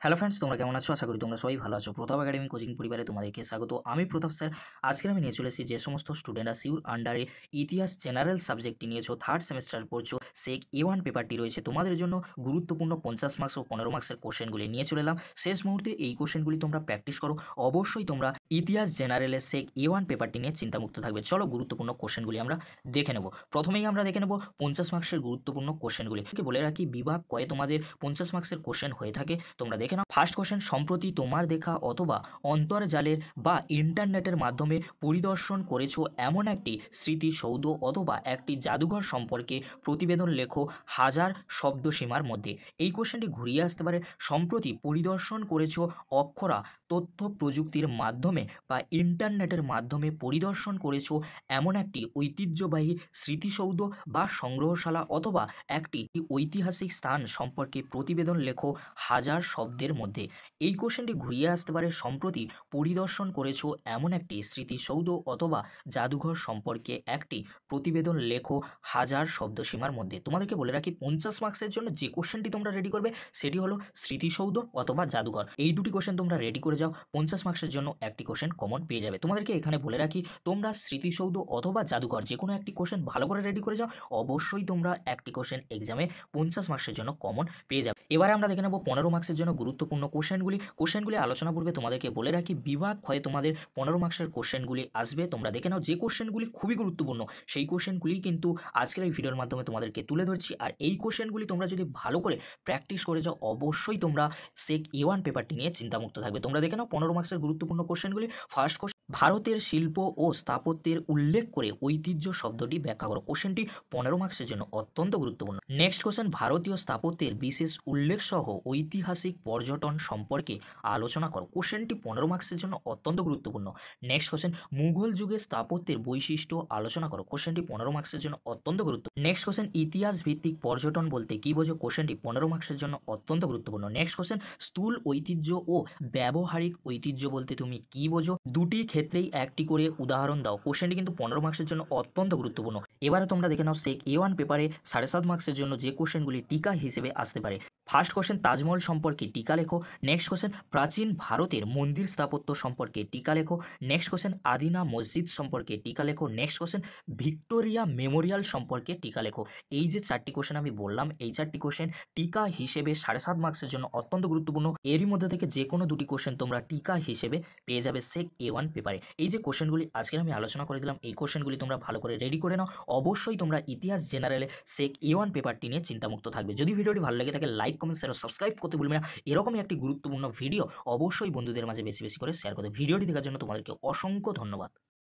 Hello friends, তোমরা কেমন আছো? আশা করি তোমরা সবাই ভালো আছো। প্রতাপ একাডেমি কোচিং পরিবারে তোমাদেরকে স্বাগত। আমি প্রতাপ স্যার। আজকে আমি নিয়ে চলে এসেছি যে সমস্ত স্টুডেন্টরা সিউর আন্ডারে ইতিহাস জেনারেল সাবজেক্টটি নিয়েছো, থার্ড সেমিস্টার পড়ছো, সেক A1 পেপারটি রয়েছে তোমাদের জন্য গুরুত্বপূর্ণ 50 মার্কস ও 15 মার্কসের কোশ্চেনগুলি নিয়ে চলে এলাম। শেষ মুহূর্তে এই কোশ্চেনগুলি তোমরা প্র্যাকটিস করো। অবশ্যই তোমরা ইতিহাস জেনারেলের সেক A1 পেপারটি নিয়ে চিন্তামুক্ত থাকবে। চলো গুরুত্বপূর্ণ কোশ্চেনগুলি আমরা দেখে নেব। প্রথমেই আমরা দেখে নেব 50 মার্কসের গুরুত্বপূর্ণ কোশ্চেনগুলি। বলে রাখি বিভাগ কয়ে তোমাদের 50 মার্কসের কোশ্চেন হয়ে থাকে, তোমরা দেখে নাও। ফার্স্ট কোশ্চেন, সম্প্রতি তোমার দেখা অথবা অন্তর্জালের বা ইন্টারনেটের মাধ্যমে পরিদর্শন করেছো এমন একটি স্মৃতিসৌধ অথবা একটি জাদুঘর সম্পর্কে প্রতিবেদন লেখো হাজার শব্দসীমার মধ্যে। এই কোশ্চেনটি ঘুরিয়ে আসতে পারে, সম্প্রতি পরিদর্শন করেছো অক্ষরা তথ্য প্রযুক্তির মাধ্যমে বা ইন্টারনেটের মাধ্যমে পরিদর্শন করেছো এমন একটি ঐতিহ্যবাহী স্মৃতিসৌধ বা সংগ্রহশালা অথবা একটি ঐতিহাসিক স্থান সম্পর্কে প্রতিবেদন লেখো হাজার শব্দের মধ্যে। এই কোশ্চেনটি ঘুরিয়ে আসতে পারে, সম্প্রতি পরিদর্শন করেছো এমন একটি স্মৃতিসৌধ অথবা জাদুঘর সম্পর্কে একটি প্রতিবেদন লেখো হাজার শব্দসীমার মধ্যে। তোমাদেরকে বলে রাখি 50 মার্কসের জন্য যে কোশ্চেনটি তোমরা রেডি করবে সেটি হলো স্মৃতিসৌধ অথবা জাদুঘর। এই দুটি কোশ্চেন তোমরা রেডি করে যাও, 50 মার্কসের জন্য একটি কোশ্চেন কমন পেয়ে যাবে। তোমাদেরকে এখানে বলে রাখি তোমরা স্মৃতিসৌধ অথবা জাদুঘর যে কোনো একটি কোশ্চেন ভালো করে রেডি করে যাও, অবশ্যই তোমরা একটি কোশ্চেন এক্সামে 50 মার্কসের জন্য কমন পেয়ে যাবে। এবারে আমরা দেখে নেব 15 মার্কসের জন্য গুরুত্বপূর্ণ কোশ্চেনগুলি আলোচনা পূর্বে তোমাদেরকে বলে রাখি বিভাগ ক্ষয়ে তোমাদের 15 মার্কসের কোশ্চেনগুলি আসবে। তোমরা দেখে নাও যে কোশ্চেনগুলি খুবই গুরুত্বপূর্ণ সেই কোশ্চেনগুলি কিন্তু আজকের এই ভিডিওর মাধ্যমে তোমাদেরকে তুলে ধরছি। আর এই কোশ্চেনগুলি তোমরা যদি ভালো করে প্র্যাকটিস করে যাও, অবশ্যই তোমরা সেক A1 পেপারটি নিয়ে চিন্তামুক্ত থাকবে। তোমরা দেখে নাও 15 মার্কসের গুরুত্বপূর্ণ কোশ্চেনগুলি। ফার্স্ট কোশ্চেন, ভারতের শিল্প ও স্থাপত্যের উল্লেখ করে ঐতিহ্য শব্দটি ব্যাখ্যা করো। কোশ্চেনটি 15 মার্কসের জন্য অত্যন্ত গুরুত্বপূর্ণ। নেক্সট কোশ্চেন, ভারতীয় স্থাপত্যের বিশেষ উল্লেখ সহ ঐতিহাসিক পর্যটন সম্পর্কে আলোচনা করো। কোশ্চেনটি 15 মার্কসের জন্য অত্যন্ত গুরুত্বপূর্ণ। নেক্সট কোশ্চেন, মুঘল যুগের স্থাপত্যের বৈশিষ্ট্য আলোচনা করো। কোশ্চেনটি 15 মার্কসের জন্য অত্যন্ত গুরুত্বপূর্ণ। নেক্সট কোশ্চেন, ইতিহাস ভিত্তিক পর্যটন বলতে কি বোঝো? কোশ্চেনটি 15 মার্কসের জন্য অত্যন্ত গুরুত্বপূর্ণ। নেক্সট কোশ্চেন, স্থূল ঐতিহ্য ও ব্যবহারিক ঐতিহ্য বলতে তুমি কি বোঝো? দুটি ক্ষেত্রেই একটি করে উদাহরণ দাও। কোশ্চেনটি কিন্তু 15 মার্কসের জন্য অত্যন্ত গুরুত্বপূর্ণ। এবারে তোমরা দেখে নাও সেক A1 পেপারে 7.5 মার্কসের জন্য যে কোশ্চেনগুলি টিকা হিসেবে আসতে পারে। ফার্স্ট কোশ্চেন, তাজমহল সম্পর্কে টিকা লেখো। নেক্সট কোশ্চেন, প্রাচীন ভারতের মন্দির স্থাপত্য সম্পর্কে টিকা লেখো। নেক্সট কোশ্চেন, আদিনা মসজিদ সম্পর্কে টিকা লেখো। নেক্সট কোশ্চেন, ভিক্টোরিয়া মেমোরিয়াল সম্পর্কে টিকা লেখো। এই যে 4টি কোশ্চেন আমি বললাম, এই 4টি কোশ্চেন টিকা হিসেবে 7.5 মার্কসের জন্য অত্যন্ত গুরুত্বপূর্ণ। এরই মধ্যে থেকে যে কোনো দুটি কোশ্চেন তোমরা টিকা হিসেবে পেয়ে যাবে সেক A1 পেপারে। এই যে কোশ্চেনগুলি আজকে আমি আলোচনা করে দিলাম, এই কোশ্চেনগুলি তোমরা ভালো করে রেডি করে নাও। অবশ্যই তোমরা ইতিহাস জেনারেলে সেক A1 পেপারটি নিয়ে চিন্তামুক্ত থাকবে। যদি ভিডিওটি ভালো লাগে থাকে লাইক, কমেন্ট, শেয়ার ও সাবস্ক্রাইব করতে ভুলবে না। এরকমই একটি গুরুত্বপূর্ণ ভিডিও অবশ্যই বন্ধুদের মাঝে বেশি বেশি করে শেয়ার করতে। ভিডিওটি দেখার জন্য তোমাদেরকে অসংখ্য ধন্যবাদ।